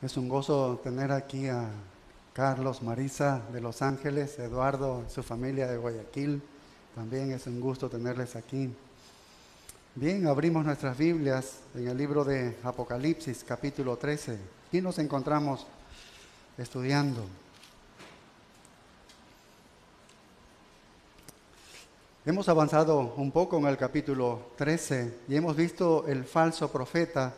Es un gozo tener aquí a Carlos, Marisa de Los Ángeles, Eduardo y su familia de Guayaquil. También es un gusto tenerles aquí. Bien, abrimos nuestras Biblias en el libro de Apocalipsis, capítulo 13. Aquí nos encontramos estudiando. Hemos avanzado un poco en el capítulo 13 y hemos visto el falso profeta.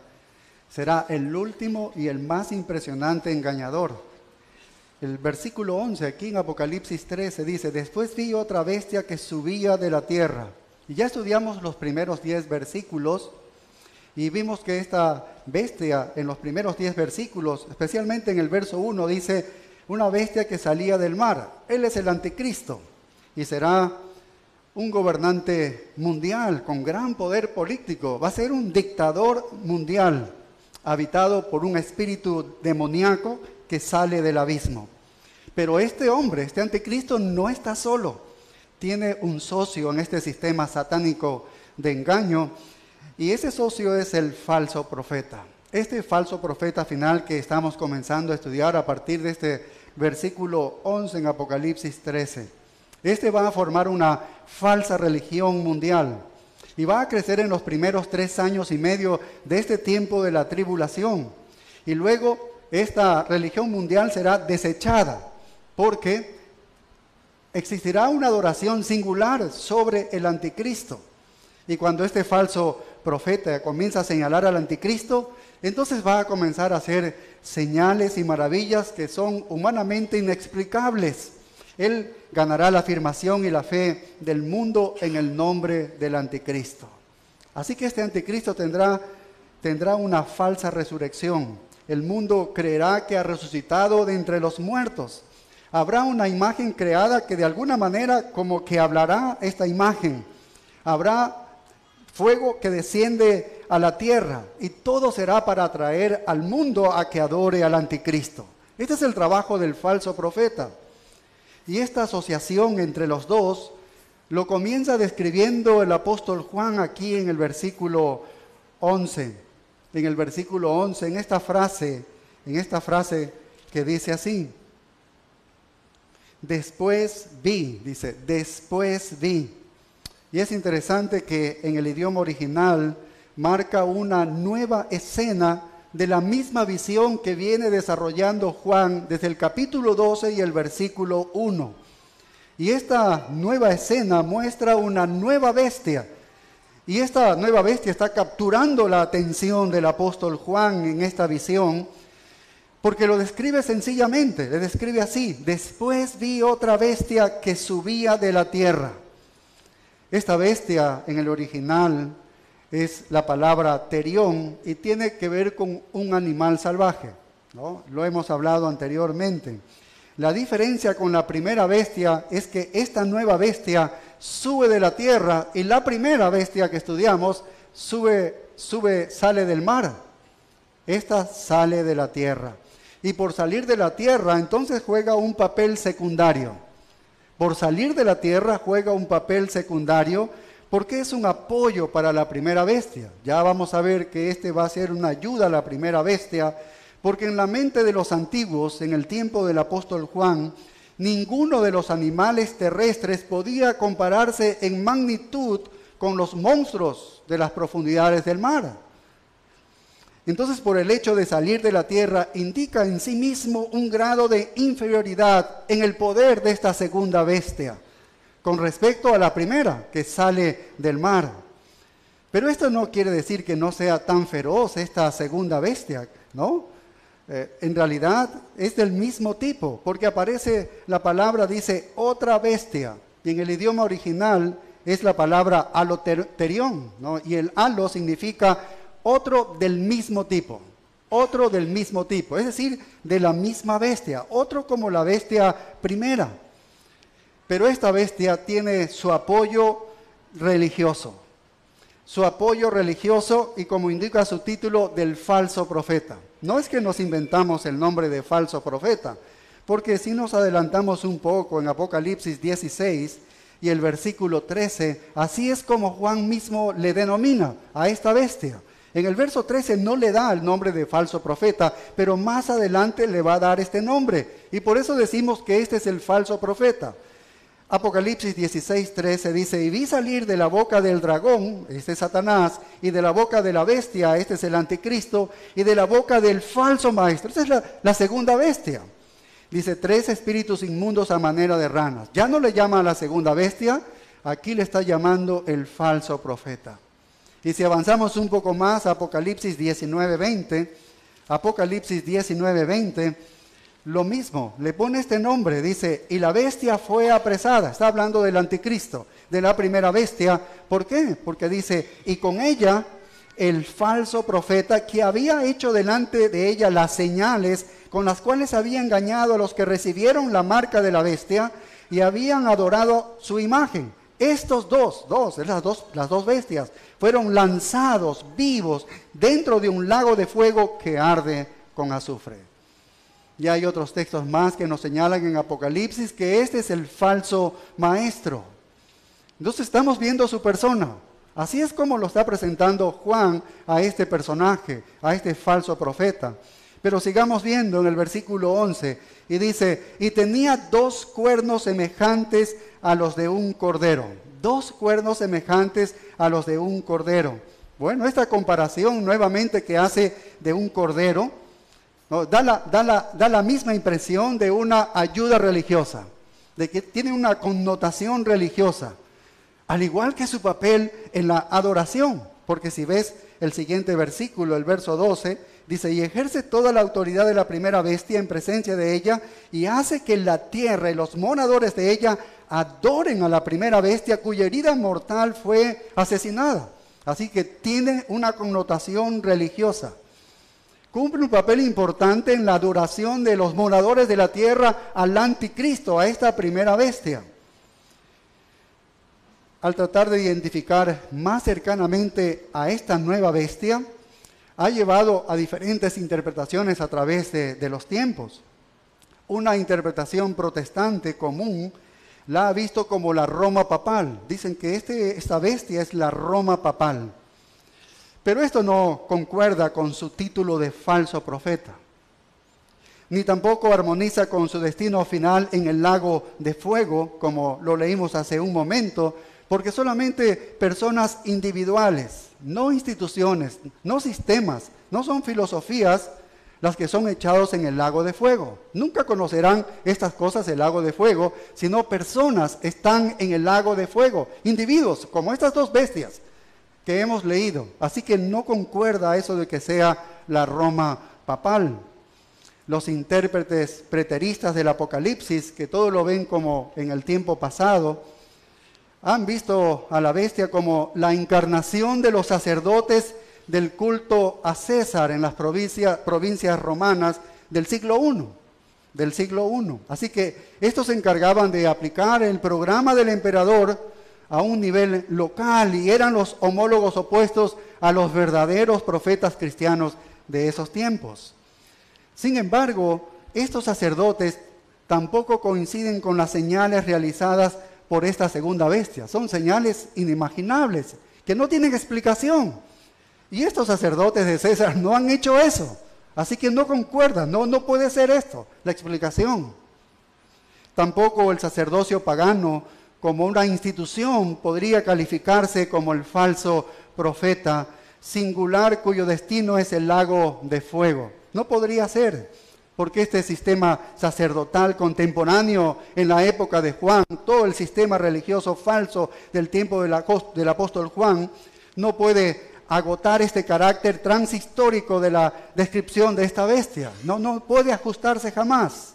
Será el último y el más impresionante engañador. El versículo 11 aquí en Apocalipsis 13 dice: después vi otra bestia que subía de la tierra. Y ya estudiamos los primeros 10 versículos y vimos que esta bestia en los primeros 10 versículos, especialmente en el verso 1, dice una bestia que salía del mar. Él es el anticristo y será un gobernante mundial con gran poder político. Va a ser un dictador mundial, habitado por un espíritu demoníaco que sale del abismo. Pero este hombre, este anticristo, no está solo. Tiene un socio en este sistema satánico de engaño, y ese socio es el falso profeta. Este falso profeta final que estamos comenzando a estudiar a partir de este versículo 11 en Apocalipsis 13. Este va a formar una falsa religión mundial y va a crecer en los primeros 3 años y medio de este tiempo de la tribulación. Y luego esta religión mundial será desechada porque existirá una adoración singular sobre el anticristo. Y cuando este falso profeta comienza a señalar al anticristo, entonces va a comenzar a hacer señales y maravillas que son humanamente inexplicables. Él ganará la afirmación y la fe del mundo en el nombre del anticristo. Así que este anticristo tendrá una falsa resurrección. El mundo creerá que ha resucitado de entre los muertos. Habrá una imagen creada que de alguna manera como que hablará esta imagen. Habrá fuego que desciende a la tierra y todo será para atraer al mundo a que adore al anticristo. Este es el trabajo del falso profeta. Y esta asociación entre los dos lo comienza describiendo el apóstol Juan aquí en el versículo 11. En el versículo 11, en esta frase que dice así: después vi, dice, después vi. Y es interesante que en el idioma original marca una nueva escena de la misma visión que viene desarrollando Juan desde el capítulo 12 y el versículo 1. Y esta nueva escena muestra una nueva bestia. Y esta nueva bestia está capturando la atención del apóstol Juan en esta visión, porque lo describe sencillamente, le describe así: después vi otra bestia que subía de la tierra. Esta bestia en el original es la palabra terión y tiene que ver con un animal salvaje, ¿no? Lo hemos hablado anteriormente. La diferencia con la primera bestia es que esta nueva bestia sube de la tierra y la primera bestia que estudiamos sale del mar. Esta sale de la tierra. Y por salir de la tierra entonces juega un papel secundario. Por salir de la tierra juega un papel secundario porque es un apoyo para la primera bestia. Ya vamos a ver que este va a ser una ayuda a la primera bestia, porque en la mente de los antiguos, en el tiempo del apóstol Juan, ninguno de los animales terrestres podía compararse en magnitud con los monstruos de las profundidades del mar. Entonces, por el hecho de salir de la tierra, indica en sí mismo un grado de inferioridad en el poder de esta segunda bestia con respecto a la primera, que sale del mar. Pero esto no quiere decir que no sea tan feroz esta segunda bestia, ¿no? En realidad es del mismo tipo, porque aparece la palabra, dice, otra bestia, y en el idioma original es la palabra aloterión, ¿no? Y el alo significa otro del mismo tipo, es decir, de la misma bestia, otro como la bestia primera. Pero esta bestia tiene su apoyo religioso, y como indica su título, del falso profeta. No es que nos inventamos el nombre de falso profeta, porque si nos adelantamos un poco en Apocalipsis 16 y el versículo 13, así es como Juan mismo le denomina a esta bestia. En el verso 13 no le da el nombre de falso profeta, pero más adelante le va a dar este nombre. Y por eso decimos que este es el falso profeta. Apocalipsis 16:13 dice, y vi salir de la boca del dragón, este es Satanás, y de la boca de la bestia, este es el anticristo, y de la boca del falso maestro. Esta es la segunda bestia. Dice, 3 espíritus inmundos a manera de ranas. Ya no le llama a la segunda bestia, aquí le está llamando el falso profeta. Y si avanzamos un poco más, Apocalipsis 19:20, Apocalipsis 19:20, lo mismo, le pone este nombre, dice, y la bestia fue apresada. Está hablando del anticristo, de la primera bestia. ¿Por qué? Porque dice, y con ella el falso profeta que había hecho delante de ella las señales con las cuales había engañado a los que recibieron la marca de la bestia y habían adorado su imagen. Estos las dos bestias, fueron lanzados vivos dentro de un lago de fuego que arde con azufre. Y hay otros textos más que nos señalan en Apocalipsis que este es el falso maestro. Entonces estamos viendo su persona. Así es como lo está presentando Juan a este personaje, a este falso profeta. Pero sigamos viendo en el versículo 11, y dice, y tenía 2 cuernos semejantes a los de un cordero. 2 cuernos semejantes a los de un cordero. Bueno, esta comparación nuevamente que hace de un cordero, ¿no? da la misma impresión de una ayuda religiosa, de que tiene una connotación religiosa, al igual que su papel en la adoración. Porque si ves el siguiente versículo, el verso 12, dice, y ejerce toda la autoridad de la primera bestia en presencia de ella, y hace que la tierra y los moradores de ella adoren a la primera bestia cuya herida mortal fue asesinada. Así que tiene una connotación religiosa. Cumple un papel importante en la adoración de los moradores de la tierra al anticristo, a esta primera bestia. Al tratar de identificar más cercanamente a esta nueva bestia, ha llevado a diferentes interpretaciones a través de los tiempos. Una interpretación protestante común la ha visto como la Roma papal. Dicen que esta bestia es la Roma papal. Pero esto no concuerda con su título de falso profeta, ni tampoco armoniza con su destino final en el lago de fuego, como lo leímos hace un momento, porque solamente personas individuales, no instituciones, no sistemas, no son filosofías las que son echados en el lago de fuego. Nunca conocerán estas cosas el lago de fuego, sino personas están en el lago de fuego, individuos como estas 2 bestias que hemos leído. Así que no concuerda eso de que sea la Roma papal. Los intérpretes preteristas del Apocalipsis, que todo lo ven como en el tiempo pasado, han visto a la bestia como la encarnación de los sacerdotes del culto a César en las provincias romanas del siglo I. Así que estos se encargaban de aplicar el programa del emperador a un nivel local y eran los homólogos opuestos a los verdaderos profetas cristianos de esos tiempos. Sin embargo, estos sacerdotes tampoco coinciden con las señales realizadas por esta segunda bestia. Son señales inimaginables, que no tienen explicación. Y estos sacerdotes de César no han hecho eso. Así que no concuerdan, no puede ser esto, la explicación. Tampoco el sacerdocio pagano, como una institución, podría calificarse como el falso profeta singular cuyo destino es el lago de fuego. No podría ser, porque este sistema sacerdotal contemporáneo en la época de Juan, todo el sistema religioso falso del tiempo del apóstol Juan, no puede agotar este carácter transhistórico de la descripción de esta bestia. No puede ajustarse jamás.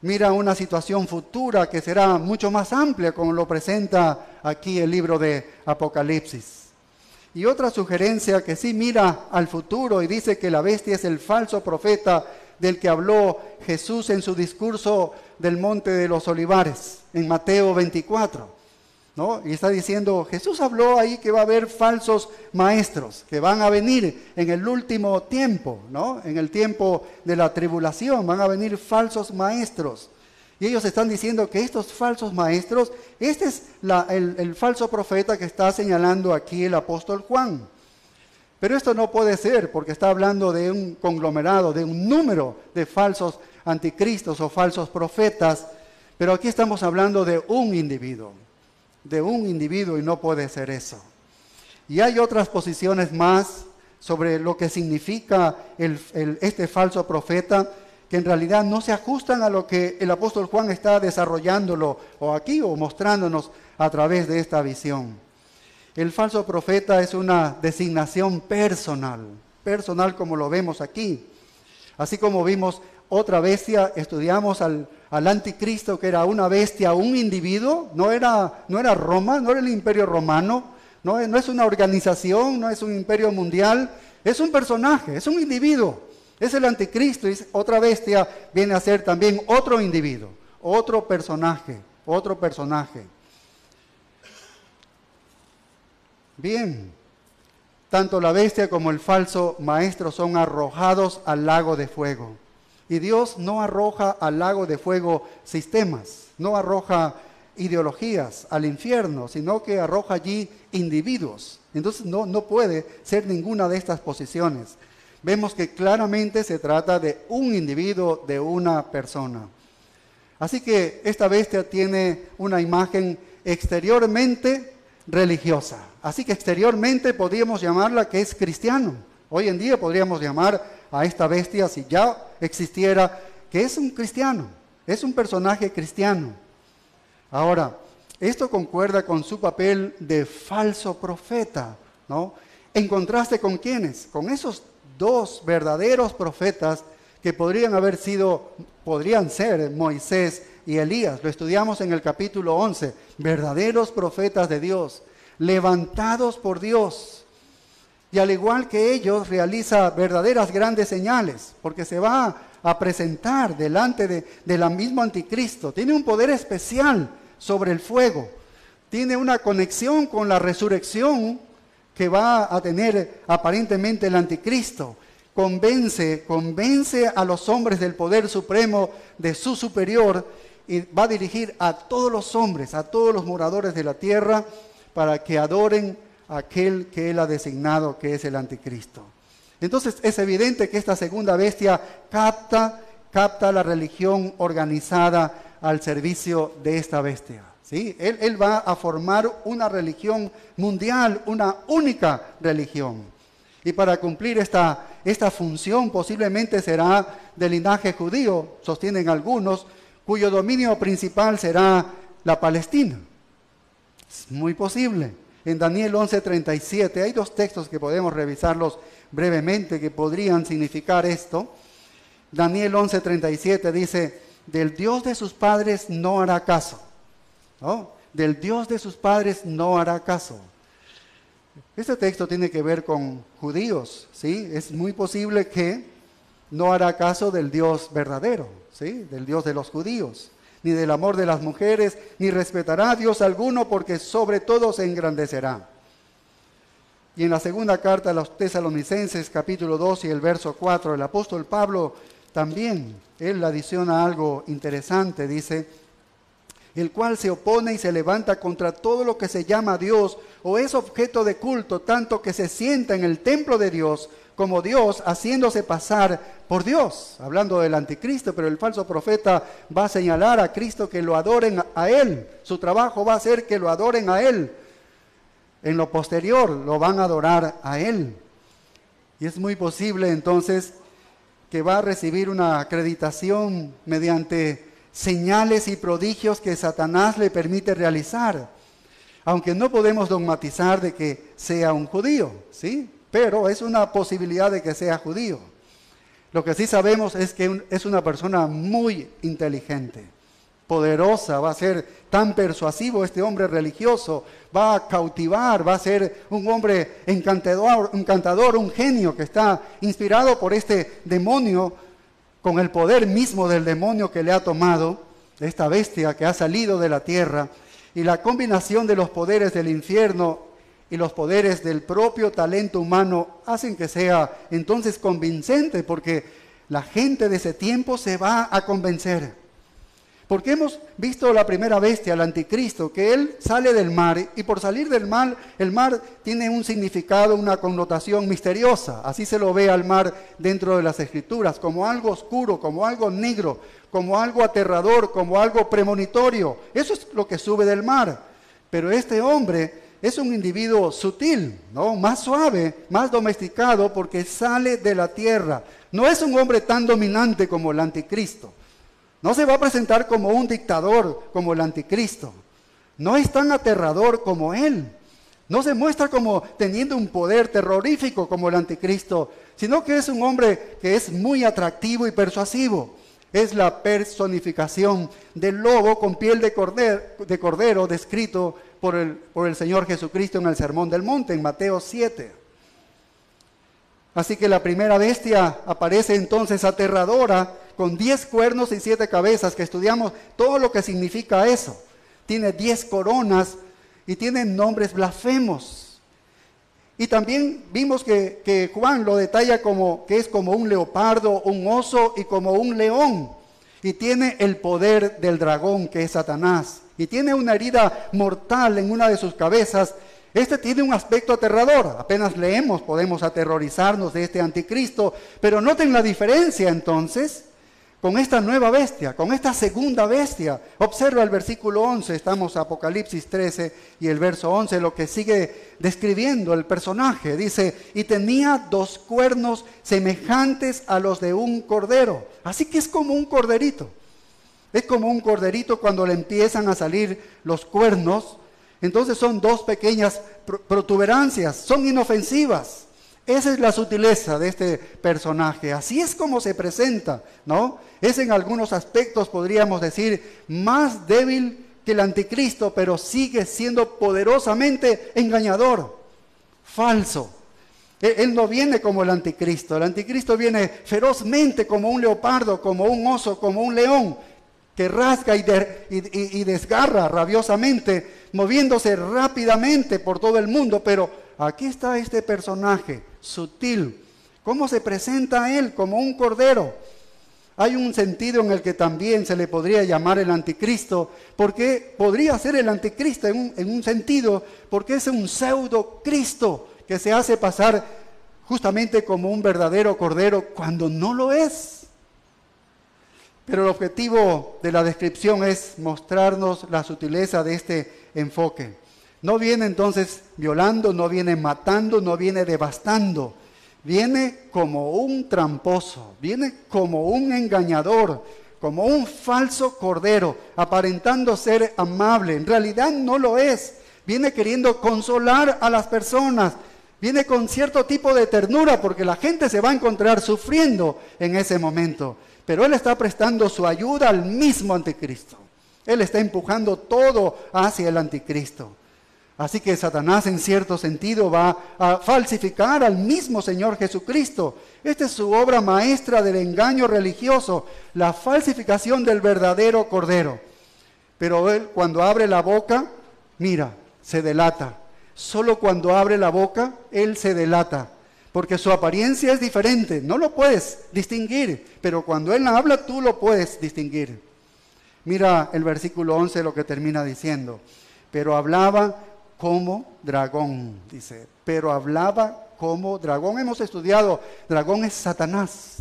Mira una situación futura que será mucho más amplia, como lo presenta aquí el libro de Apocalipsis. Y otra sugerencia que sí mira al futuro y dice que la bestia es el falso profeta del que habló Jesús en su discurso del Monte de los Olivares, en Mateo 24. ¿No? Y está diciendo, Jesús habló ahí que va a haber falsos maestros que van a venir en el último tiempo, ¿no? En el tiempo de la tribulación van a venir falsos maestros. Y ellos están diciendo que estos falsos maestros, este es el falso profeta que está señalando aquí el apóstol Juan. Pero esto no puede ser porque está hablando de un conglomerado, de un número de falsos anticristos o falsos profetas. Pero aquí estamos hablando de un individuo y no puede ser eso. Y hay otras posiciones más sobre lo que significa este falso profeta, que en realidad no se ajustan a lo que el apóstol Juan está desarrollándolo o aquí o mostrándonos a través de esta visión. El falso profeta es una designación personal como lo vemos aquí. Así como vimos otra bestia, estudiamos al anticristo, que era una bestia, un individuo, no era Roma, no era el imperio romano, no es una organización, no es un imperio mundial, es un personaje, es un individuo, es el anticristo. Y otra bestia viene a ser también otro individuo, otro personaje. Bien, tanto la bestia como el falso maestro son arrojados al lago de fuego. Y Dios no arroja al lago de fuego sistemas, no arroja ideologías al infierno, sino que arroja allí individuos. Entonces no puede ser ninguna de estas posiciones. Vemos que claramente se trata de un individuo, de una persona. Así que esta bestia tiene una imagen exteriormente religiosa. Así que exteriormente podríamos llamarla que es cristiano. Hoy en día podríamos llamar a esta bestia, si ya existiera, que es un cristiano, es un personaje cristiano. Ahora, esto concuerda con su papel de falso profeta, ¿no? En contraste con ¿quiénes? Con esos dos verdaderos profetas que podrían ser Moisés y Elías. Lo estudiamos en el capítulo 11. Verdaderos profetas de Dios, levantados por Dios. Y al igual que ellos, realiza verdaderas grandes señales, porque se va a presentar delante de la misma anticristo. Tiene un poder especial sobre el fuego. Tiene una conexión con la resurrección que va a tener aparentemente el anticristo. Convence a los hombres del poder supremo de su superior y va a dirigir a todos los hombres, a todos los moradores de la tierra, para que adoren a aquel que él ha designado, que es el anticristo. Entonces es evidente que esta segunda bestia capta la religión organizada al servicio de esta bestia, ¿sí? Él va a formar una religión mundial, una única religión. Y para cumplir esta función posiblemente será del linaje judío, sostienen algunos, cuyo dominio principal será la Palestina. Es muy posible. En Daniel 11:37 hay dos textos que podemos revisarlos brevemente que podrían significar esto. Daniel 11:37 dice: del Dios de sus padres no hará caso, ¿no? Del Dios de sus padres no hará caso. Este texto tiene que ver con judíos, ¿sí? Es muy posible que no hará caso del Dios verdadero, ¿sí? Del Dios de los judíos, ni del amor de las mujeres, ni respetará a Dios alguno, porque sobre todo se engrandecerá. Y en la segunda carta a los Tesalonicenses, capítulo 2 y el verso 4, el apóstol Pablo también, él adiciona algo interesante, dice: el cual se opone y se levanta contra todo lo que se llama Dios o es objeto de culto, tanto que se sienta en el templo de Dios como Dios, haciéndose pasar por Dios. Hablando del anticristo, pero el falso profeta va a señalar a Cristo que lo adoren a Él. Su trabajo va a ser que lo adoren a Él. En lo posterior lo van a adorar a Él. Y es muy posible entonces que va a recibir una acreditación mediante señales y prodigios que Satanás le permite realizar, aunque no podemos dogmatizar de que sea un judío, ¿sí? Pero es una posibilidad de que sea judío. Lo que sí sabemos es que es una persona muy inteligente, poderosa, va a ser tan persuasivo este hombre religioso, va a cautivar, va a ser un hombre encantador, un genio que está inspirado por este demonio, con el poder mismo del demonio que le ha tomado, de esta bestia que ha salido de la tierra, y la combinación de los poderes del infierno y los poderes del propio talento humano hacen que sea entonces convincente, porque la gente de ese tiempo se va a convencer. Porque hemos visto la primera bestia, el anticristo, que él sale del mar y por salir del mar, el mar tiene un significado, una connotación misteriosa. Así se lo ve al mar dentro de las Escrituras, como algo oscuro, como algo negro, como algo aterrador, como algo premonitorio. Eso es lo que sube del mar. Pero este hombre es un individuo sutil, ¿no? Más suave, más domesticado, porque sale de la tierra. No es un hombre tan dominante como el anticristo. No se va a presentar como un dictador como el anticristo. No es tan aterrador como él. No se muestra como teniendo un poder terrorífico como el anticristo, sino que es un hombre que es muy atractivo y persuasivo. Es la personificación del lobo con piel de cordero descrito por el Señor Jesucristo en el Sermón del Monte, en Mateo 7. Así que la primera bestia aparece entonces aterradora, con 10 cuernos y 7 cabezas, que estudiamos todo lo que significa eso. Tiene 10 coronas y tiene nombres blasfemos. Y también vimos que Juan lo detalla como que es como un leopardo, un oso y como un león. Y tiene el poder del dragón, que es Satanás. Y tiene una herida mortal en una de sus cabezas. Este tiene un aspecto aterrador. Apenas leemos, podemos aterrorizarnos de este anticristo. Pero noten la diferencia entonces con esta nueva bestia, con esta segunda bestia. Observa el versículo 11, estamos en Apocalipsis 13 y el verso 11, lo que sigue describiendo el personaje. Dice, y tenía 2 cuernos semejantes a los de un cordero. Así que es como un corderito. Es como un corderito cuando le empiezan a salir los cuernos. Entonces son 2 pequeñas protuberancias, son inofensivas. Esa es la sutileza de este personaje. Así es como se presenta, ¿no? Es en algunos aspectos, podríamos decir, más débil que el anticristo, pero sigue siendo poderosamente engañador, falso. Él no viene como el anticristo. El anticristo viene ferozmente como un leopardo, como un oso, como un león, que rasga y desgarra rabiosamente, moviéndose rápidamente por todo el mundo. Pero aquí está este personaje sutil. ¿Cómo se presenta a él? Como un cordero. Hay un sentido en el que también se le podría llamar el anticristo, porque podría ser el anticristo en un sentido, porque es un pseudo Cristo que se hace pasar justamente como un verdadero cordero cuando no lo es. Pero el objetivo de la descripción es mostrarnos la sutileza de este enfoque. No viene entonces violando, no viene matando, no viene devastando. Viene como un tramposo, viene como un engañador, como un falso cordero, aparentando ser amable. En realidad no lo es. Viene queriendo consolar a las personas. Viene con cierto tipo de ternura porque la gente se va a encontrar sufriendo en ese momento. Pero él está prestando su ayuda al mismo anticristo. Él está empujando todo hacia el anticristo. Así que Satanás en cierto sentido va a falsificar al mismo Señor Jesucristo. Esta es su obra maestra del engaño religioso, la falsificación del verdadero Cordero. Pero él cuando abre la boca, mira, se delata. Solo cuando abre la boca, él se delata. Porque su apariencia es diferente, no lo puedes distinguir. Pero cuando él habla, tú lo puedes distinguir. Mira el versículo 11 lo que termina diciendo. Pero hablaba como dragón, dice. Pero hablaba como dragón. Hemos estudiado, dragón es Satanás.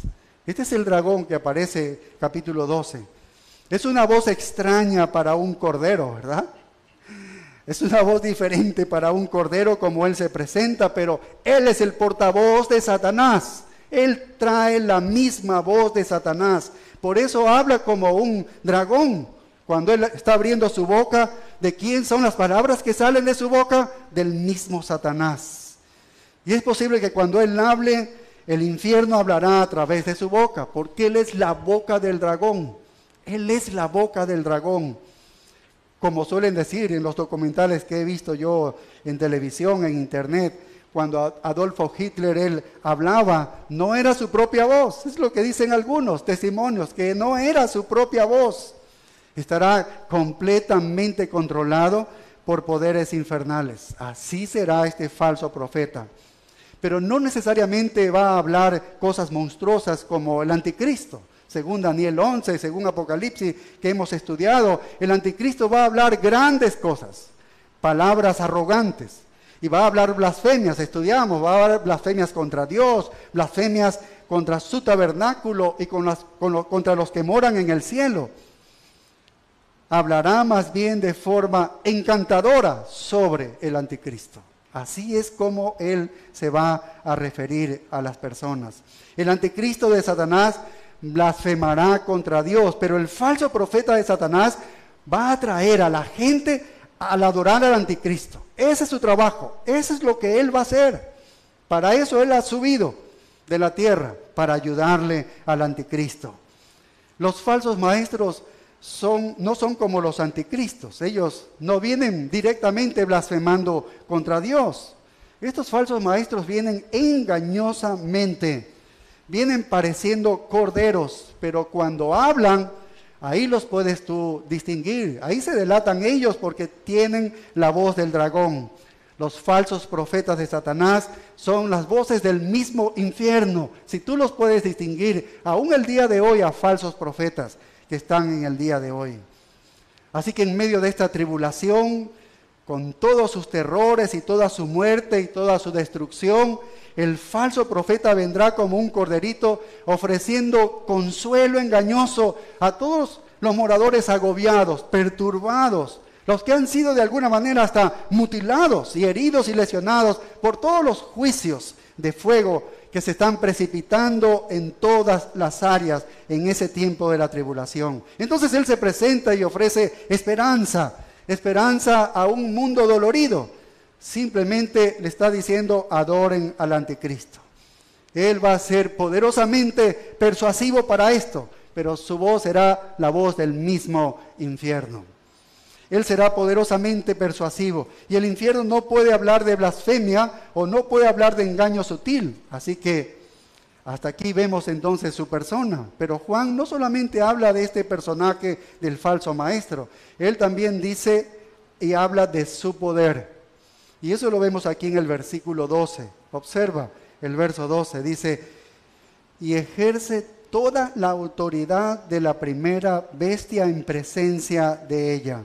Este es el dragón que aparece capítulo 12. Es una voz extraña para un cordero, ¿verdad? Es una voz diferente para un cordero como él se presenta, pero él es el portavoz de Satanás. Él trae la misma voz de Satanás. Por eso habla como un dragón. Cuando él está abriendo su boca, ¿de quién son las palabras que salen de su boca? Del mismo Satanás. Y es posible que cuando él hable, el infierno hablará a través de su boca, porque él es la boca del dragón. Él es la boca del dragón. Como suelen decir en los documentales que he visto yo en televisión, en internet, cuando Adolfo Hitler él hablaba, no era su propia voz. Es lo que dicen algunos testimonios, que no era su propia voz. Estará completamente controlado por poderes infernales. Así será este falso profeta. Pero no necesariamente va a hablar cosas monstruosas como el anticristo, según Daniel 11, según Apocalipsis que hemos estudiado, el anticristo va a hablar grandes cosas, palabras arrogantes, y va a hablar blasfemias, estudiamos, va a hablar blasfemias contra Dios, blasfemias contra su tabernáculo y contra los que moran en el cielo. Hablará más bien de forma encantadora sobre el anticristo. Así es como él se va a referir a las personas. El anticristo de Satanás blasfemará contra Dios, pero el falso profeta de Satanás va a atraer a la gente al adorar al anticristo. Ese es su trabajo, eso es lo que él va a hacer. Para eso él ha subido de la tierra, para ayudarle al anticristo. Los falsos maestros no son como los anticristos. Ellos no vienen directamente blasfemando contra Dios. Estos falsos maestros vienen engañosamente, vienen pareciendo corderos, pero cuando hablan, ahí los puedes tú distinguir. Ahí se delatan ellos porque tienen la voz del dragón. Los falsos profetas de Satanás son las voces del mismo infierno. Si tú los puedes distinguir, aún el día de hoy, a falsos profetas que están en el día de hoy. Así que en medio de esta tribulación, con todos sus terrores y toda su muerte y toda su destrucción, el falso profeta vendrá como un corderito ofreciendo consuelo engañoso a todos los moradores agobiados, perturbados, los que han sido de alguna manera hasta mutilados y heridos y lesionados por todos los juicios de fuego que se están precipitando en todas las áreas en ese tiempo de la tribulación. Entonces él se presenta y ofrece esperanza a un mundo dolorido. Simplemente le está diciendo: adoren al anticristo. Él va a ser poderosamente persuasivo para esto, pero su voz será la voz del mismo infierno. Él será poderosamente persuasivo. Y el infierno no puede hablar de blasfemia o no puede hablar de engaño sutil. Así que hasta aquí vemos entonces su persona. Pero Juan no solamente habla de este personaje del falso maestro. Él también dice y habla de su poder. Y eso lo vemos aquí en el versículo 12. Observa el verso 12. Dice: y ejerce toda la autoridad de la primera bestia en presencia de ella.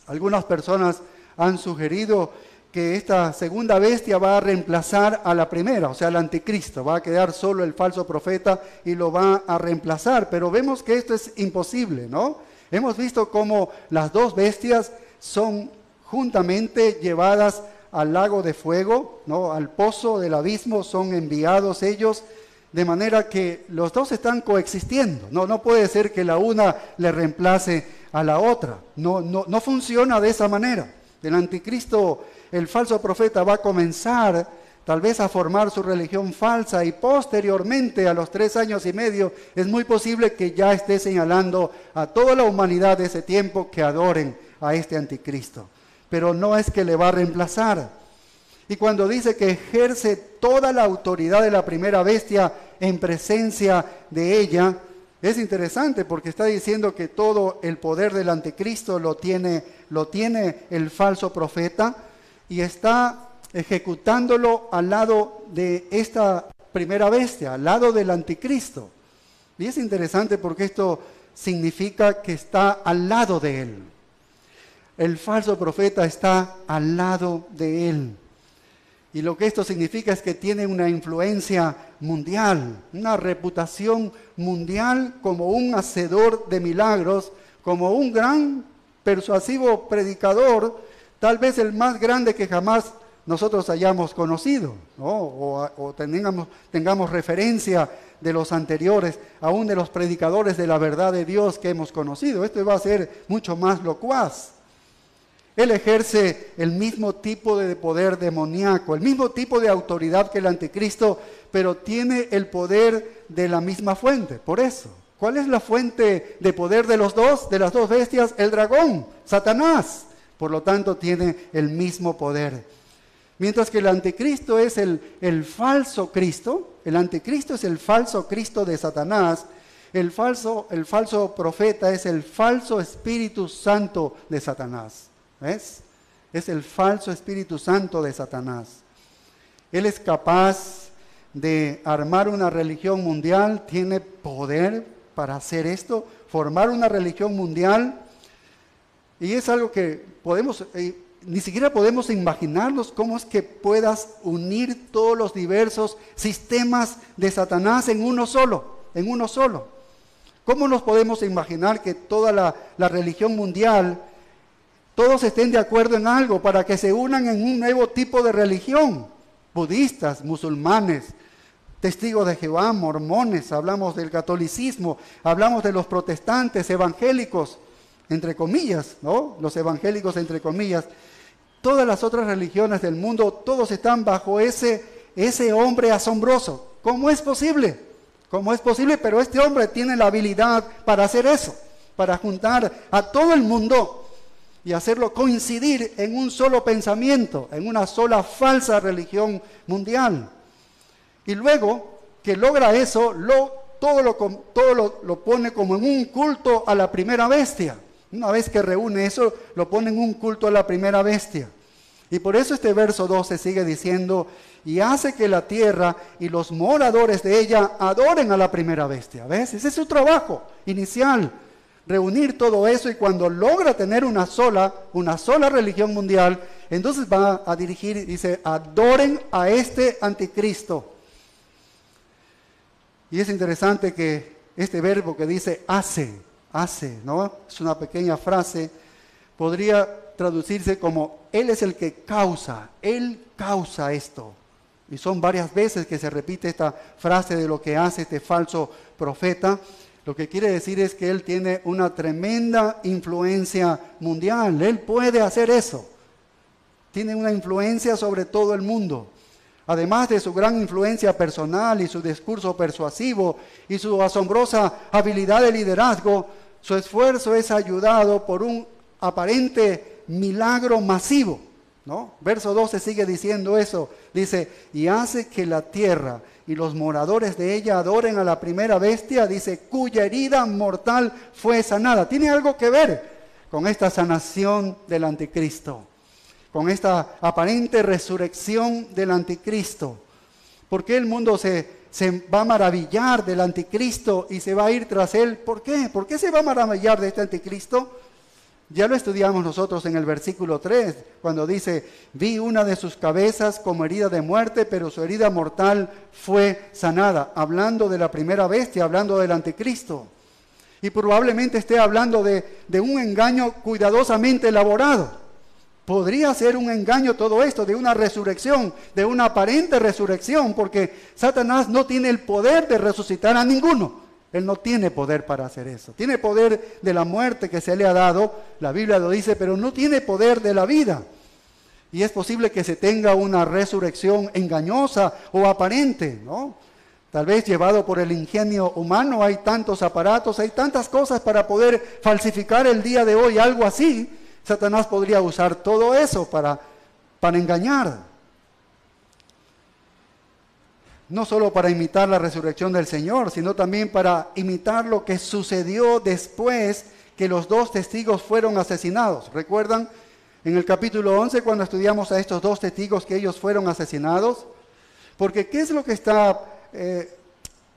Algunas personas han sugerido que esta segunda bestia va a reemplazar a la primera, o sea, al anticristo. Va a quedar solo el falso profeta y lo va a reemplazar. Pero vemos que esto es imposible, ¿no? Hemos visto cómo las dos bestias son juntamente llevadas al lago de fuego, ¿no? Al pozo del abismo son enviados ellos, de manera que los dos están coexistiendo. No puede ser que la una le reemplace a la otra. No funciona de esa manera. El anticristo, el falso profeta, va a comenzar tal vez a formar su religión falsa y posteriormente, a los 3 años y medio, es muy posible que ya esté señalando a toda la humanidad de ese tiempo que adoren a este anticristo. Pero no es que le va a reemplazar. Y cuando dice que ejerce toda la autoridad de la primera bestia en presencia de ella, es interesante porque está diciendo que todo el poder del anticristo lo tiene el falso profeta y está ejecutándolo al lado de esta primera bestia, al lado del anticristo. Y es interesante porque esto significa que está al lado de él. El falso profeta está al lado de él. Y lo que esto significa es que tiene una influencia mundial, una reputación mundial como un hacedor de milagros, como un gran persuasivo predicador, tal vez el más grande que jamás nosotros hayamos conocido, ¿no? o tengamos referencia de los anteriores, aún de los predicadores de la verdad de Dios que hemos conocido. Esto va a ser mucho más locuaz. Él ejerce el mismo tipo de poder demoníaco, el mismo tipo de autoridad que el anticristo, pero tiene el poder de la misma fuente. Por eso, ¿cuál es la fuente de poder de las dos bestias? El dragón, Satanás. Por lo tanto, tiene el mismo poder. Mientras que el anticristo es el falso Cristo, el anticristo es el falso Cristo de Satanás, el falso profeta es el falso Espíritu Santo de Satanás. ¿Ves? Es el falso Espíritu Santo de Satanás. Él es capaz de armar una religión mundial, tiene poder para hacer esto, formar una religión mundial. Y es algo que podemos, ni siquiera podemos imaginarnos cómo es que puedas unir todos los diversos sistemas de Satanás en uno solo, en uno solo. ¿Cómo nos podemos imaginar que toda la religión mundial, todos estén de acuerdo en algo para que se unan en un nuevo tipo de religión? Budistas, musulmanes, testigos de Jehová, mormones, hablamos del catolicismo, hablamos de los protestantes, evangélicos, entre comillas, ¿no? Los evangélicos entre comillas. Todas las otras religiones del mundo, todos están bajo ese hombre asombroso. ¿Cómo es posible? ¿Cómo es posible? Pero este hombre tiene la habilidad para hacer eso, para juntar a todo el mundo y hacerlo coincidir en un solo pensamiento, en una sola falsa religión mundial. Y luego que logra eso, todo lo pone como en un culto a la primera bestia. Una vez que reúne eso, lo pone en un culto a la primera bestia. Y por eso este verso 12 sigue diciendo, y hace que la tierra y los moradores de ella adoren a la primera bestia. ¿Ves? Ese es su trabajo inicial, reunir todo eso, y cuando logra tener una sola religión mundial, entonces va a dirigir y dice, adoren a este anticristo. Y es interesante que este verbo que dice hace, ¿no? Es una pequeña frase, podría traducirse como Él es el que causa, Él causa esto. Y son varias veces que se repite esta frase de lo que hace este falso profeta. Lo que quiere decir es que Él tiene una tremenda influencia mundial. Él puede hacer eso. Tiene una influencia sobre todo el mundo. Además de su gran influencia personal y su discurso persuasivo y su asombrosa habilidad de liderazgo, su esfuerzo es ayudado por un aparente milagro masivo, ¿no? Verso 12 sigue diciendo eso. Dice, y hace que la tierra y los moradores de ella adoren a la primera bestia, dice, cuya herida mortal fue sanada. Tiene algo que ver con esta sanación del anticristo, con esta aparente resurrección del anticristo. ¿Por qué el mundo se va a maravillar del anticristo y se va a ir tras él? ¿Por qué? ¿Por qué se va a maravillar de este anticristo? Ya lo estudiamos nosotros en el versículo 3, cuando dice, vi una de sus cabezas como herida de muerte, pero su herida mortal fue sanada. Hablando de la primera bestia, hablando del anticristo. Y probablemente esté hablando de un engaño cuidadosamente elaborado. Podría ser un engaño todo esto, de una resurrección, de una aparente resurrección, porque Satanás no tiene el poder de resucitar a ninguno. Él no tiene poder para hacer eso. Tiene poder de la muerte que se le ha dado, la Biblia lo dice, pero no tiene poder de la vida. Y es posible que se tenga una resurrección engañosa o aparente, ¿no? Tal vez llevado por el ingenio humano, hay tantos aparatos, hay tantas cosas para poder falsificar el día de hoy, algo así. Satanás podría usar todo eso para engañar. No solo para imitar la resurrección del Señor, sino también para imitar lo que sucedió después que los dos testigos fueron asesinados. ¿Recuerdan en el capítulo 11 cuando estudiamos a estos dos testigos que ellos fueron asesinados? Porque ¿qué es lo que está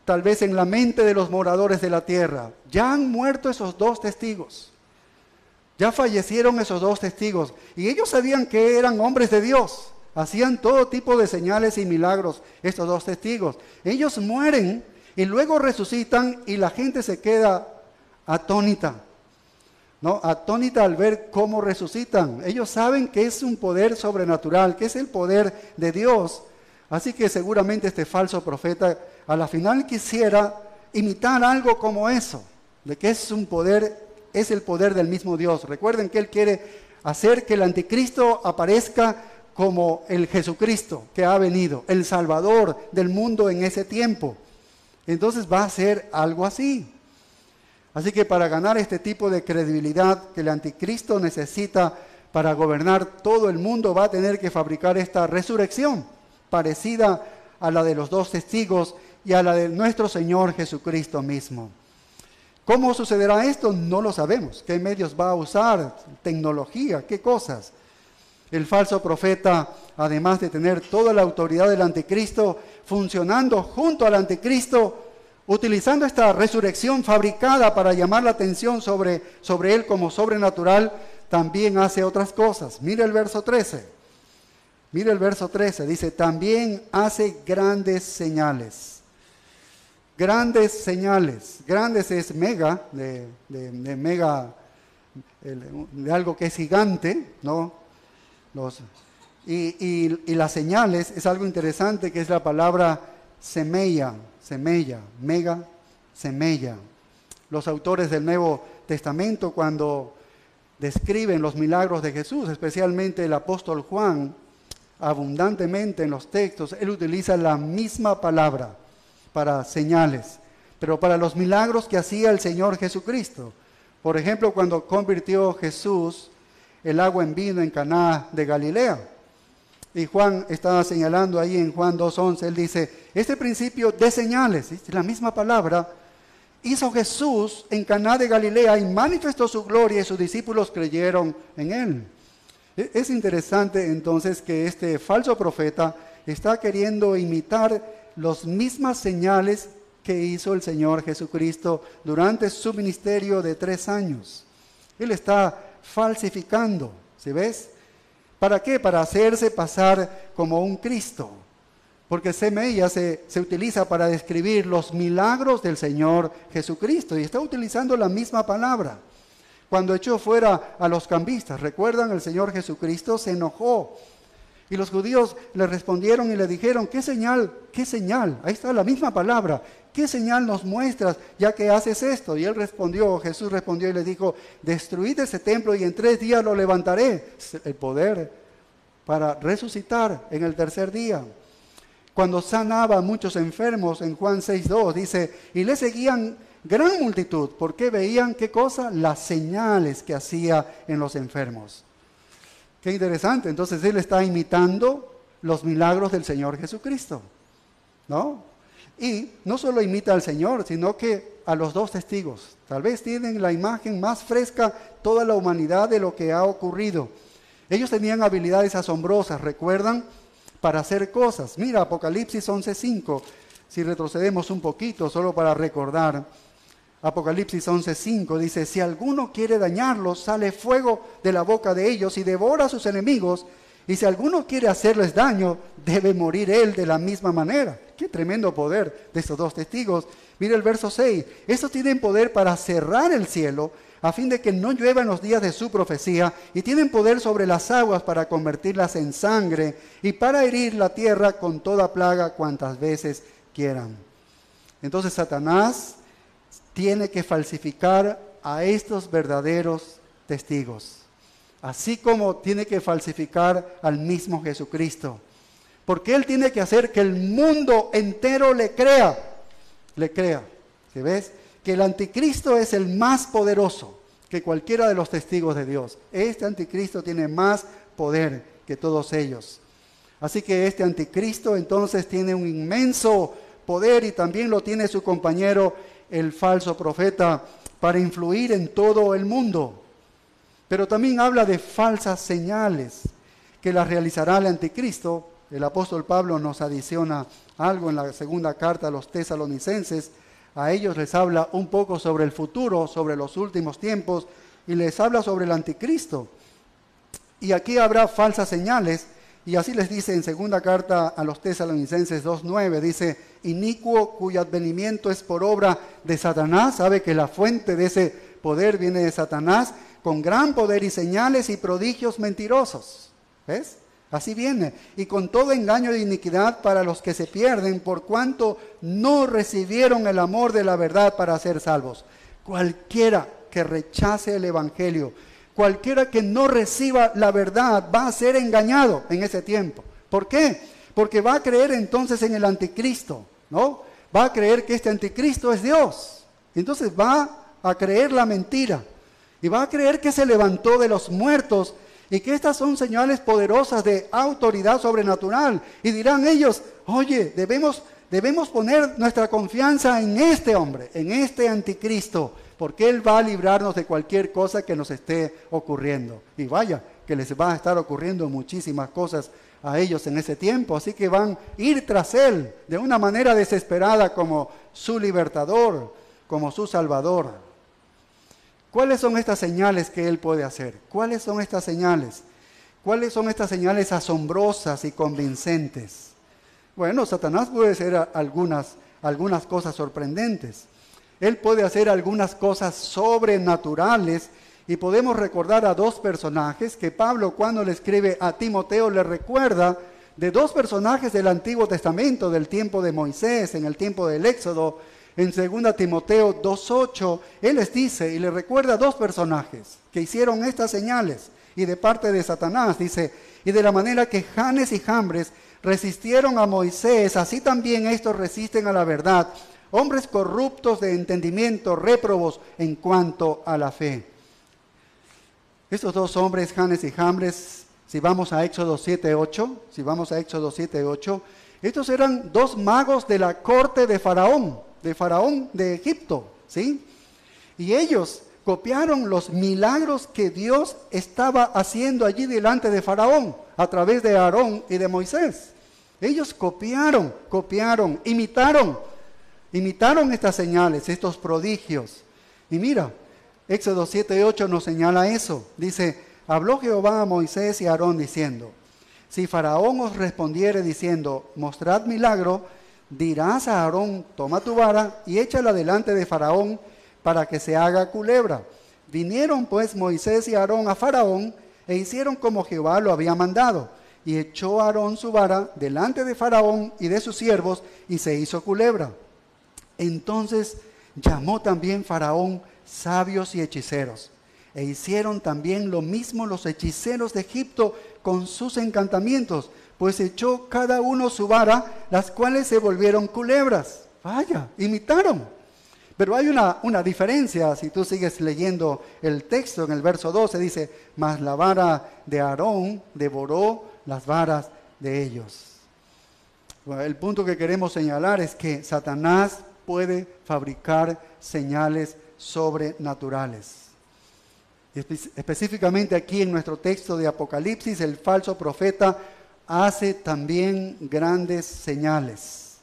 tal vez en la mente de los moradores de la tierra? Ya han muerto esos dos testigos. Ya fallecieron esos dos testigos. Y ellos sabían que eran hombres de Dios. Hacían todo tipo de señales y milagros estos dos testigos. Ellos mueren y luego resucitan y la gente se queda atónita, ¿no? Atónita al ver cómo resucitan. Ellos saben que es un poder sobrenatural, que es el poder de Dios. Así que seguramente este falso profeta a la final quisiera imitar algo como eso, de que es un poder, es el poder del mismo Dios. Recuerden que él quiere hacer que el anticristo aparezca como el Jesucristo que ha venido, el Salvador del mundo en ese tiempo. Entonces va a ser algo así. Así que para ganar este tipo de credibilidad que el anticristo necesita para gobernar todo el mundo, va a tener que fabricar esta resurrección, parecida a la de los dos testigos y a la de nuestro Señor Jesucristo mismo. ¿Cómo sucederá esto? No lo sabemos. ¿Qué medios va a usar? ¿Tecnología? ¿Qué cosas? El falso profeta, además de tener toda la autoridad del anticristo, funcionando junto al anticristo, utilizando esta resurrección fabricada para llamar la atención sobre él como sobrenatural, también hace otras cosas. Mire el verso 13. Mire el verso 13. Dice, también hace grandes señales. Grandes señales. Grandes es mega, de mega, de algo que es gigante, ¿no? Y las señales es algo interesante, que es la palabra semella, mega, semella. Los autores del Nuevo Testamento, cuando describen los milagros de Jesús, especialmente el apóstol Juan, abundantemente en los textos, él utiliza la misma palabra para señales, pero para los milagros que hacía el Señor Jesucristo. Por ejemplo, cuando convirtió Jesús el agua en vino en Caná de Galilea. Y Juan estaba señalando ahí en Juan 2:11, él dice, este principio de señales, ¿sí? La misma palabra, hizo Jesús en Caná de Galilea y manifestó su gloria y sus discípulos creyeron en él. Es interesante entonces que este falso profeta está queriendo imitar las mismas señales que hizo el Señor Jesucristo durante su ministerio de 3 años. Él está falsificando, ¿sí ves? ¿Para qué? Para hacerse pasar como un Cristo. Porque semilla se utiliza para describir los milagros del Señor Jesucristo y está utilizando la misma palabra. Cuando echó fuera a los cambistas, ¿recuerdan? El Señor Jesucristo se enojó y los judíos le respondieron y le dijeron, ¿qué señal? ¿Qué señal? Ahí está la misma palabra. ¿Qué señal nos muestras ya que haces esto? Y Jesús respondió y le dijo, destruid ese templo y en 3 días lo levantaré. El poder para resucitar en el tercer día. Cuando sanaba a muchos enfermos en Juan 6:2 dice, y le seguían gran multitud, porque veían, ¿qué cosa? Las señales que hacía en los enfermos. Qué interesante, entonces él está imitando los milagros del Señor Jesucristo, ¿no? Y no solo imita al Señor, sino que a los 2 testigos. Tal vez tienen la imagen más fresca toda la humanidad de lo que ha ocurrido. Ellos tenían habilidades asombrosas, ¿recuerdan? Para hacer cosas. Mira, Apocalipsis 11:5, si retrocedemos un poquito, solo para recordar. Apocalipsis 11:5 dice, si alguno quiere dañarlos, sale fuego de la boca de ellos y devora a sus enemigos, y si alguno quiere hacerles daño, debe morir él de la misma manera. Qué tremendo poder de estos 2 testigos. Mira el verso 6, estos tienen poder para cerrar el cielo, a fin de que no llueva en los días de su profecía, y tienen poder sobre las aguas para convertirlas en sangre, y para herir la tierra con toda plaga cuantas veces quieran. Entonces Satanás tiene que falsificar a estos verdaderos testigos, así como tiene que falsificar al mismo Jesucristo, porque él tiene que hacer que el mundo entero le crea, ¿sí ves? Que el anticristo es el más poderoso que cualquiera de los testigos de Dios. Este anticristo tiene más poder que todos ellos. Así que este anticristo entonces tiene un inmenso poder y también lo tiene su compañero, el falso profeta, para influir en todo el mundo. Pero también habla de falsas señales que las realizará el anticristo. El apóstol Pablo nos adiciona algo en la segunda carta a los tesalonicenses. A ellos les habla un poco sobre el futuro, sobre los últimos tiempos, y les habla sobre el anticristo. Y aquí habrá falsas señales, y así les dice en segunda carta a los tesalonicenses 2:9, dice, inicuo cuyo advenimiento es por obra de Satanás, sabe que la fuente de ese poder viene de Satanás, con gran poder y señales y prodigios mentirosos. ¿Ves? Así viene. Y con todo engaño de iniquidad para los que se pierden, por cuanto no recibieron el amor de la verdad para ser salvos. Cualquiera que rechace el evangelio, cualquiera que no reciba la verdad, va a ser engañado en ese tiempo. ¿Por qué? Porque va a creer entonces en el anticristo, ¿no? Va a creer que este anticristo es Dios. Entonces va a creer la mentira. Y va a creer que se levantó de los muertos y que estas son señales poderosas de autoridad sobrenatural. Y dirán ellos, oye, debemos poner nuestra confianza en este hombre, en este anticristo, porque él va a librarnos de cualquier cosa que nos esté ocurriendo. Y vaya, que les va a estar ocurriendo muchísimas cosas a ellos en ese tiempo, así que van a ir tras Él de una manera desesperada como su libertador, como su salvador. ¿Cuáles son estas señales que Él puede hacer? ¿Cuáles son estas señales? ¿Cuáles son estas señales asombrosas y convincentes? Bueno, Satanás puede hacer algunas cosas sorprendentes. Él puede hacer algunas cosas sobrenaturales y podemos recordar a dos personajes que Pablo, cuando le escribe a Timoteo, le recuerda de dos personajes del Antiguo Testamento, del tiempo de Moisés, en el tiempo del Éxodo. En 2 Timoteo 2:8, él les dice y le recuerda a dos personajes que hicieron estas señales y de parte de Satanás, dice, y de la manera que Janes y Jambres resistieron a Moisés, así también estos resisten a la verdad, hombres corruptos de entendimiento, réprobos en cuanto a la fe. Estos dos hombres, Janes y Jambres, si vamos a Éxodo 7:8, estos eran dos magos de la corte de Faraón de Egipto, ¿sí? Y ellos copiaron los milagros que Dios estaba haciendo allí delante de Faraón, a través de Aarón y de Moisés. Ellos copiaron, imitaron estas señales, estos prodigios. Y mira, Éxodo 7:8 nos señala eso. Dice, habló Jehová a Moisés y a Aarón diciendo, si Faraón os respondiere diciendo, mostrad milagro, dirás a Aarón, toma tu vara y échala delante de Faraón para que se haga culebra. Vinieron pues Moisés y Aarón a Faraón e hicieron como Jehová lo había mandado. Y echó Aarón su vara delante de Faraón y de sus siervos y se hizo culebra. Entonces llamó también Faraón sabios y hechiceros. E hicieron también lo mismo los hechiceros de Egipto con sus encantamientos, pues echó cada uno su vara, las cuales se volvieron culebras. Vaya, imitaron. Pero hay una diferencia, si tú sigues leyendo el texto en el verso 12, dice, mas la vara de Aarón devoró las varas de ellos. Bueno, el punto que queremos señalar es que Satanás puede fabricar señales sobrenaturales. Específicamente aquí en nuestro texto de Apocalipsis, el falso profeta hace también grandes señales.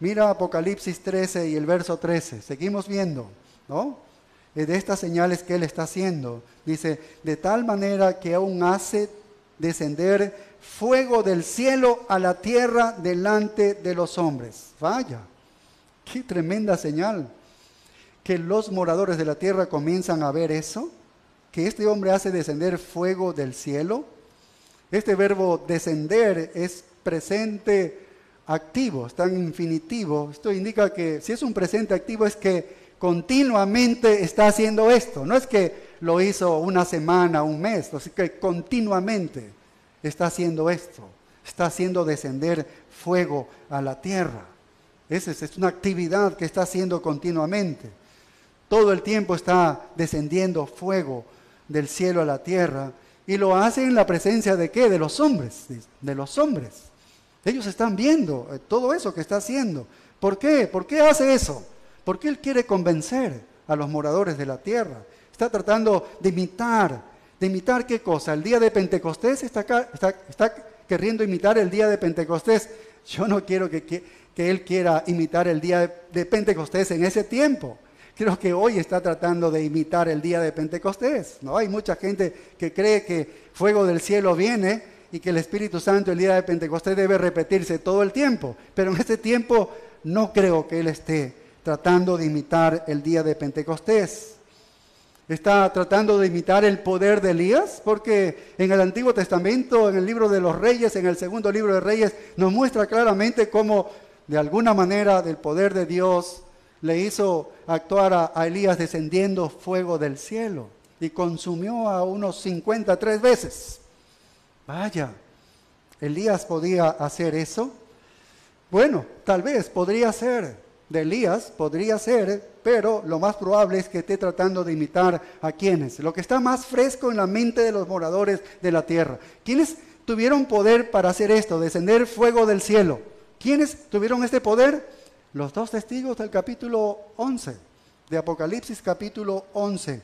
Mira Apocalipsis 13 y el verso 13. Seguimos viendo, ¿no? De estas señales que él está haciendo. Dice, de tal manera que aún hace descender fuego del cielo a la tierra delante de los hombres. Vaya, qué tremenda señal. Que los moradores de la tierra comienzan a ver eso. Que este hombre hace descender fuego del cielo. Este verbo descender es presente activo, está en infinitivo. Esto indica que si es un presente activo es que continuamente está haciendo esto. No es que lo hizo una semana, un mes, así que continuamente está haciendo esto. Está haciendo descender fuego a la tierra. Es una actividad que está haciendo continuamente. Todo el tiempo está descendiendo fuego del cielo a la tierra. Y lo hace en la presencia ¿de qué? De los hombres. De los hombres. Ellos están viendo todo eso que está haciendo. ¿Por qué? ¿Por qué hace eso? Porque él quiere convencer a los moradores de la tierra. Está tratando de imitar. ¿De imitar qué cosa? El día de Pentecostés está queriendo imitar el día de Pentecostés. Yo no quiero que él quiera imitar el día de Pentecostés en ese tiempo. Creo que hoy está tratando de imitar el día de Pentecostés, ¿no? Hay mucha gente que cree que fuego del cielo viene y que el Espíritu Santo el día de Pentecostés debe repetirse todo el tiempo. Pero en este tiempo no creo que él esté tratando de imitar el día de Pentecostés. Está tratando de imitar el poder de Elías, porque en el Antiguo Testamento, en el libro de los Reyes, en el segundo libro de Reyes, nos muestra claramente cómo de alguna manera del poder de Dios le hizo actuar a Elías descendiendo fuego del cielo y consumió a unos 53 veces. Vaya, ¿Elías podía hacer eso? Bueno, tal vez podría ser, de Elías podría ser, pero lo más probable es que esté tratando de imitar a quienes. Lo que está más fresco en la mente de los moradores de la tierra. ¿Quiénes tuvieron poder para hacer esto, descender fuego del cielo? ¿Quiénes tuvieron este poder? Los dos testigos del capítulo 11, de Apocalipsis capítulo 11.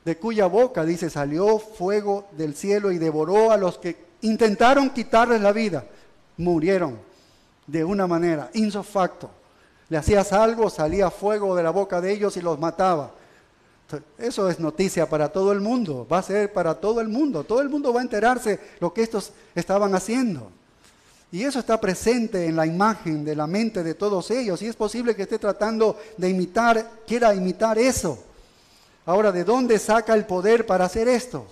de cuya boca, dice, salió fuego del cielo y devoró a los que intentaron quitarles la vida. Murieron de una manera, ipso facto. Le hacías algo, salía fuego de la boca de ellos y los mataba. Eso es noticia para todo el mundo, va a ser para todo el mundo va a enterarse lo que estos estaban haciendo. Y eso está presente en la imagen de la mente de todos ellos, y es posible que esté tratando de imitar, quiera imitar eso. Ahora, ¿de dónde saca el poder para hacer esto?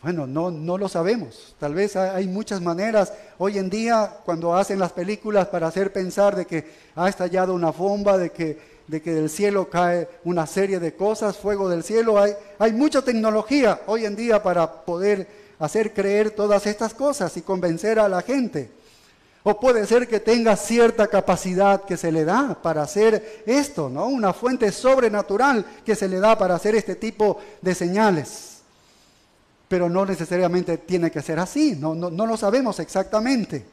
Bueno, no lo sabemos. Tal vez hay muchas maneras. Hoy en día, cuando hacen las películas para hacer pensar de que ha estallado una bomba, de que del cielo cae una serie de cosas, fuego del cielo, hay mucha tecnología hoy en día para poder hacer creer todas estas cosas y convencer a la gente. O puede ser que tenga cierta capacidad que se le da para hacer esto, ¿no? Una fuente sobrenatural que se le da para hacer este tipo de señales. Pero no necesariamente tiene que ser así, no lo sabemos exactamente.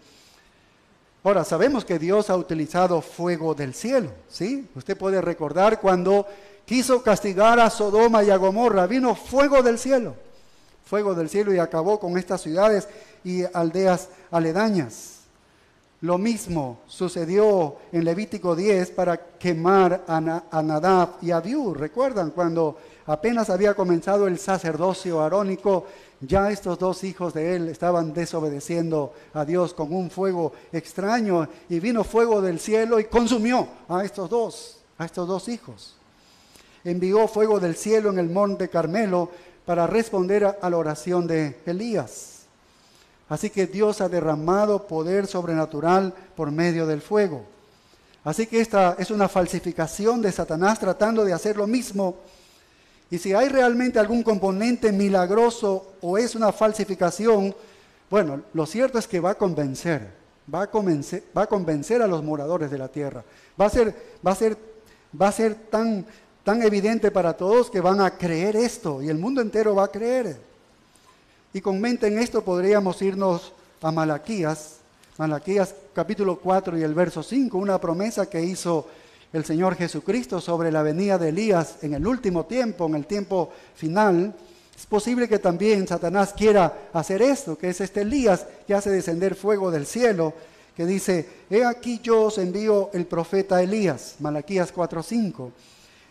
Ahora, sabemos que Dios ha utilizado fuego del cielo, ¿sí? Usted puede recordar cuando quiso castigar a Sodoma y a Gomorra, vino fuego del cielo y acabó con estas ciudades y aldeas aledañas. Lo mismo sucedió en Levítico 10 para quemar a Nadab y a Abiú. ¿Recuerdan cuando apenas había comenzado el sacerdocio arónico? Ya estos dos hijos de él estaban desobedeciendo a Dios con un fuego extraño, y vino fuego del cielo y consumió a estos dos hijos. Envió fuego del cielo en el monte Carmelo para responder a la oración de Elías. Así que Dios ha derramado poder sobrenatural por medio del fuego. Así que esta es una falsificación de Satanás tratando de hacer lo mismo. Y si hay realmente algún componente milagroso o es una falsificación, bueno, lo cierto es que va a convencer a los moradores de la tierra. Va a ser tan evidente para todos que van a creer esto, y el mundo entero va a creer. Y con mente en esto podríamos irnos a Malaquías capítulo 4 y el verso 5, una promesa que hizo el Señor Jesucristo sobre la venida de Elías en el último tiempo, en el tiempo final. Es posible que también Satanás quiera hacer esto, que es este Elías que hace descender fuego del cielo, que dice, he aquí yo os envío el profeta Elías, Malaquías 4:5.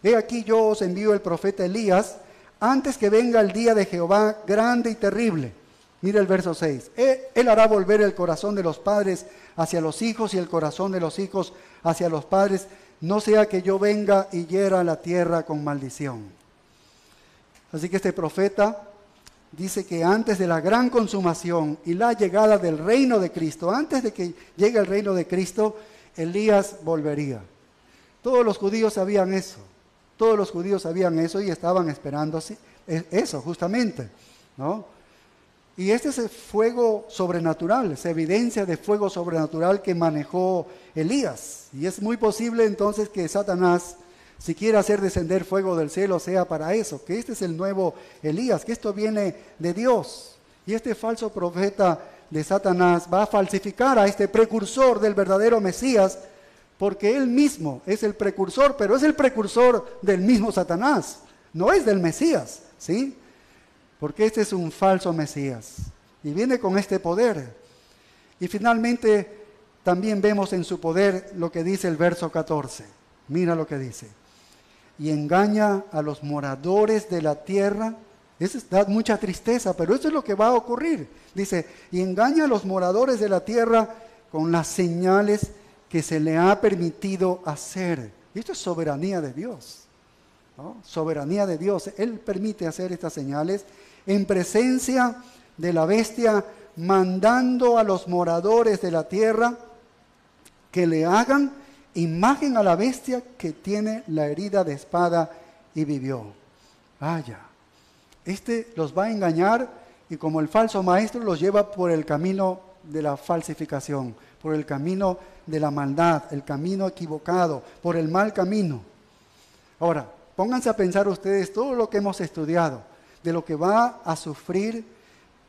He aquí yo os envío el profeta Elías, antes que venga el día de Jehová grande y terrible. Mira el verso 6. Él hará volver el corazón de los padres hacia los hijos y el corazón de los hijos hacia los padres, no sea que yo venga y hiera la tierra con maldición. Así que este profeta dice que antes de la gran consumación y la llegada del reino de Cristo, antes de que llegue el reino de Cristo, Elías volvería. Todos los judíos sabían eso. Y estaban esperando eso justamente, ¿no? Y este es el fuego sobrenatural, esa evidencia de fuego sobrenatural que manejó Elías. Y es muy posible entonces que Satanás, si quiere hacer descender fuego del cielo, sea para eso, que este es el nuevo Elías, que esto viene de Dios. Y este falso profeta de Satanás va a falsificar a este precursor del verdadero Mesías, porque él mismo es el precursor, pero es el precursor del mismo Satanás, no es del Mesías, ¿sí? Porque este es un falso Mesías y viene con este poder. Y finalmente también vemos en su poder lo que dice el verso 14. Mira lo que dice. Y engaña a los moradores de la tierra. Eso da mucha tristeza, pero eso es lo que va a ocurrir. Dice, y engaña a los moradores de la tierra con las señales que se le ha permitido hacer. Y esto es soberanía de Dios, ¿no? Soberanía de Dios. Él permite hacer estas señales en presencia de la bestia, mandando a los moradores de la tierra que le hagan imagen a la bestia que tiene la herida de espada y vivió. Vaya, este los va a engañar, y como el falso maestro los lleva por el camino de la falsificación, por el camino de la maldad, el camino equivocado, por el mal camino. Ahora, pónganse a pensar ustedes todo lo que hemos estudiado, de lo que va a sufrir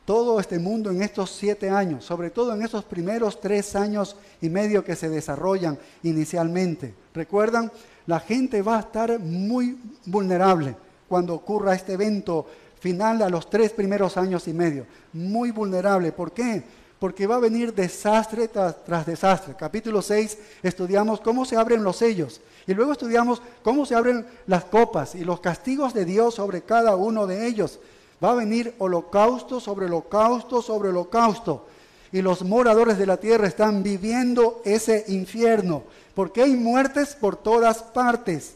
todo este mundo en estos 7 años, sobre todo en esos primeros 3 años y medio que se desarrollan inicialmente. ¿Recuerdan? La gente va a estar muy vulnerable, cuando ocurra este evento final a los 3 primeros años y medio. Muy vulnerable. ¿Por qué? Porque va a venir desastre tras desastre. Capítulo 6 estudiamos cómo se abren los sellos. Y luego estudiamos cómo se abren las copas y los castigos de Dios sobre cada uno de ellos. Va a venir holocausto sobre holocausto sobre holocausto. Y los moradores de la tierra están viviendo ese infierno. Porque hay muertes por todas partes.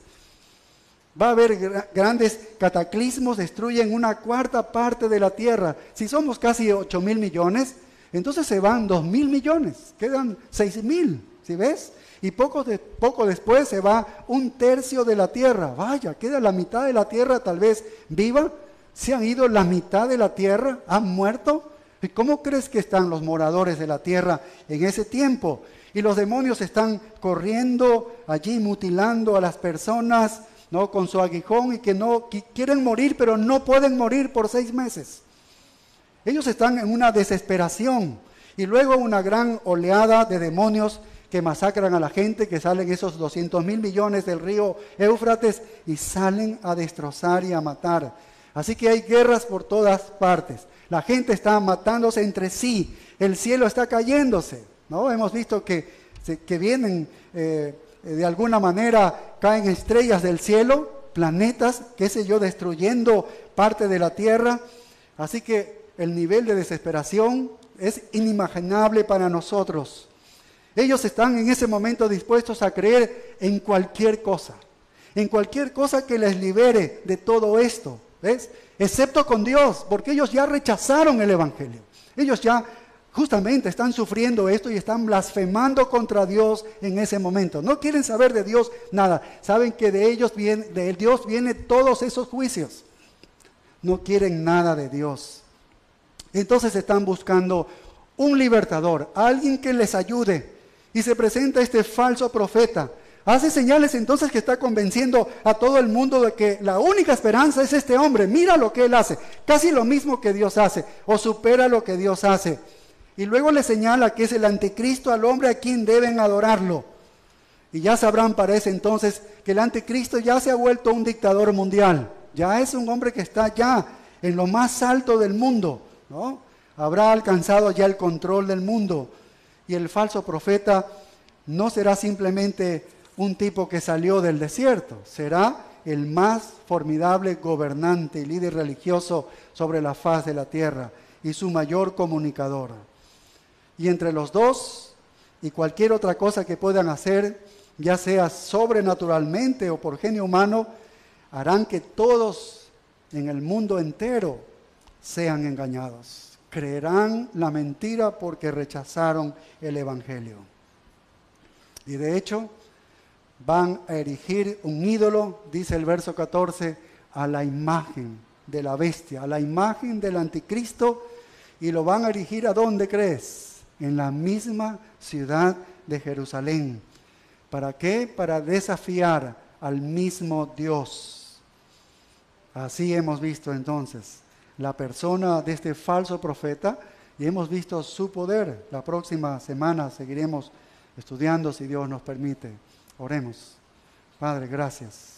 Va a haber grandes cataclismos, destruyen una cuarta parte de la tierra. Si somos casi 8,000 millones, entonces se van 2,000 millones, quedan 6,000, ¿sí ves? Y poco después se va 1/3 de la tierra. Vaya, queda la mitad de la tierra tal vez viva. ¿Se han ido la mitad de la tierra? ¿Han muerto? ¿Y cómo crees que están los moradores de la tierra en ese tiempo? Y los demonios están corriendo allí, mutilando a las personas, ¿no? Con su aguijón, y que quieren morir, pero no pueden morir por 6 meses. Ellos están en una desesperación. Y luego una gran oleada de demonios que masacran a la gente, que salen esos 200,000 millones del río Éufrates y salen a destrozar y a matar. Así que hay guerras por todas partes. La gente está matándose entre sí. El cielo está cayéndose, ¿no? Hemos visto que vienen, de alguna manera, caen estrellas del cielo, planetas, qué sé yo, destruyendo parte de la tierra. Así que el nivel de desesperación es inimaginable para nosotros. Ellos están en ese momento dispuestos a creer en cualquier cosa que les libere de todo esto, ¿ves? Excepto con Dios, porque ellos ya rechazaron el Evangelio. Ellos ya justamente están sufriendo esto y están blasfemando contra Dios en ese momento. No quieren saber de Dios nada. Saben que de Dios vienen todos esos juicios. No quieren nada de Dios. Entonces están buscando un libertador, alguien que les ayude. Y se presenta este falso profeta. Hace señales entonces que está convenciendo a todo el mundo de que la única esperanza es este hombre. Mira lo que él hace, casi lo mismo que Dios hace, o supera lo que Dios hace. Y luego le señala que es el anticristo al hombre a quien deben adorarlo. Y ya sabrán para ese entonces que el anticristo ya se ha vuelto un dictador mundial. Ya es un hombre que está ya en lo más alto del mundo, ¿no? Habrá alcanzado ya el control del mundo. Y el falso profeta no será simplemente un tipo que salió del desierto, será el más formidable gobernante y líder religioso sobre la faz de la tierra y su mayor comunicador. Y entre los dos y cualquier otra cosa que puedan hacer, ya sea sobrenaturalmente o por genio humano, harán que todos en el mundo entero sean engañados. Creerán la mentira porque rechazaron el Evangelio. Y de hecho, van a erigir un ídolo, dice el verso 14, a la imagen de la bestia, a la imagen del anticristo, y lo van a erigir ¿a dónde crees? En la misma ciudad de Jerusalén. ¿Para qué? Para desafiar al mismo Dios. Así hemos visto entonces la persona de este falso profeta y hemos visto su poder. La próxima semana seguiremos estudiando si Dios nos permite. Oremos. Padre, gracias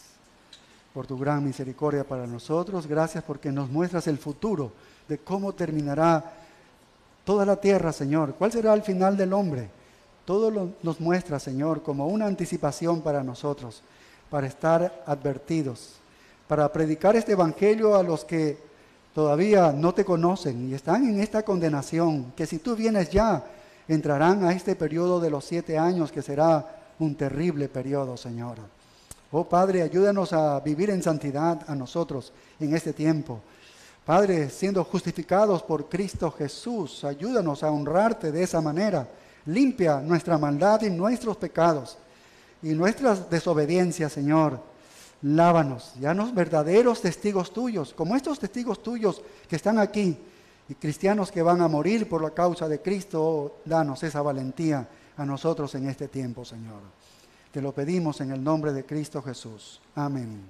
por tu gran misericordia para nosotros. Gracias porque nos muestras el futuro de cómo terminará toda la tierra, Señor. ¿Cuál será el final del hombre? Todo nos muestra, Señor, como una anticipación para nosotros, para estar advertidos, para predicar este evangelio a los que todavía no te conocen y están en esta condenación, que si tú vienes ya, entrarán a este periodo de los 7 años, que será un terrible periodo, Señor. Oh Padre, ayúdanos a vivir en santidad a nosotros en este tiempo. Padre, siendo justificados por Cristo Jesús, ayúdanos a honrarte de esa manera. Limpia nuestra maldad y nuestros pecados y nuestras desobediencias, Señor. Lávanos, danos verdaderos testigos tuyos, como estos testigos tuyos que están aquí, y cristianos que van a morir por la causa de Cristo. Oh, danos esa valentía a nosotros en este tiempo, Señor. Te lo pedimos en el nombre de Cristo Jesús. Amén.